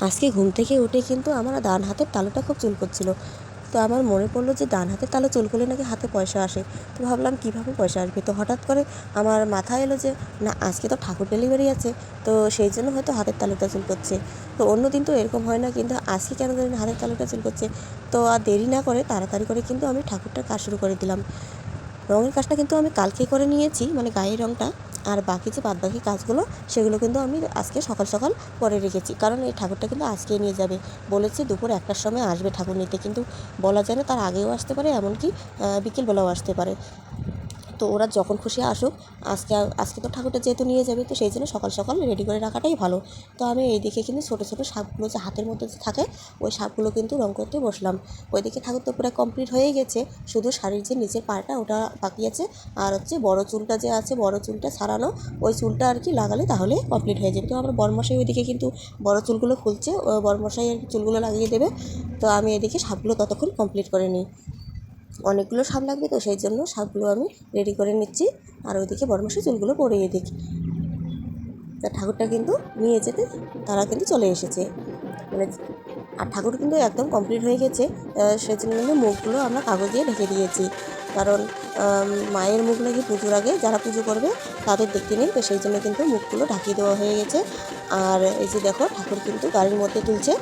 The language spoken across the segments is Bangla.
আজকে ঘুম থেকে উঠে কিন্তু আমার ডান হাতের তালুটা খুব চুলকোচ্ছিল। তো আমার মনে পড়লো যে ডান হাতের তালু চুলকোলে নাকি হাতে পয়সা আসে। তো ভাবলাম কীভাবে পয়সা আসবে, তো হঠাৎ করে আমার মাথায় এলো যে না, আজকে তো ঠাকুর ডেলিভারি আছে, তো সেই জন্য হয়তো হাতের তালুটা চুলকোচ্ছে। তো অন্য দিন তো এরকম হয় না, কিন্তু আজকে কেন জানি না হাতের তালুটা চুলকোচ্ছে। তো আর দেরি না করে তাড়াতাড়ি করে কিন্তু আমি ঠাকুরটার কাজ শুরু করে দিলাম। রঙের কাজটা কিন্তু আমি কালকেই করে নিয়েছি, মানে গায়ের রঙটা। আর বাকি যে বাদবাকি কাজগুলো সেগুলো কিন্তু আমি আজকে সকাল সকাল করে রেখেছি, কারণ এই ঠাকুরটা কিন্তু আজকেই নিয়ে যাবে। বলেছে দুপুর 1টার সময় আসবে ঠাকুর নিতে, কিন্তু বলা যায় না, তার আগেও আসতে পারে, এমনকি বিকেলবেলাও আসতে পারে। তো ওরা যখন খুশি আসুক, আজকে আজকে তো ঠাকুরটা যেহেতু নিয়ে যাবে, তো সেই জন্য সকাল সকাল রেডি করে রাখাটাই ভালো। তো আমি এইদিকে কিন্তু ছোটো ছোটো সাপগুলো যে হাতের মধ্যে যে থাকে, ওই সাপগুলো কিন্তু রঙ করতে বসলাম। ওইদিকে ঠাকুর তো পুরো কমপ্লিট হয়ে গেছে, শুধু শাড়ির যে নিচের পাড়টা ওটা বাকি আছে। আর হচ্ছে বড় চুলটা যে আছে, বড় চুলটা ছাড়ানো, ওই চুলটা আর কি লাগালে তাহলে কমপ্লিট হয়ে যাবে। তো আমার বরমশাই ওইদিকে কিন্তু বড় চুলগুলো খুলছে, বরমশাই আর কি চুলগুলো লাগিয়ে দেবে। তো আমি এদিকে সাপগুলো ততক্ষণ কমপ্লিট করে নিই। অনেকগুলো সাপ লাগবে, তো সেই জন্য সাপগুলো আমি রেডি করে নিচ্ছি। আর ওইদিকে বড়মশাই চুলগুলো পরিয়ে দিই। তা ঠাকুরটা কিন্তু নিয়ে যেতে তারা কিন্তু চলে এসেছে, মানে আর ঠাকুর কিন্তু একদম কমপ্লিট হয়ে গেছে। সেজন্য কিন্তু মুখগুলো আমরা কাগজ দিয়ে ঢেকে দিয়েছি, কারণ মায়ের মুখ নাকি পুজোর আগে যারা পুজো করবে তাদের দেখতে নেই, তো সেই জন্য কিন্তু মুখগুলো ঢাকিয়ে দেওয়া হয়ে গেছে। আর এই যে দেখো, ঠাকুর কিন্তু গাড়ির মধ্যে তুলছে।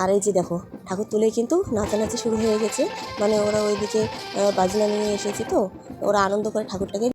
আর এই যে দেখো, ঠাকুর তুলেই কিন্তু নাচানাচি শুরু হয়ে গেছে, মানে ওরা ওইদিকে বাজনা নিয়ে এসেছে, তো ওরা আনন্দ করে ঠাকুরটাকে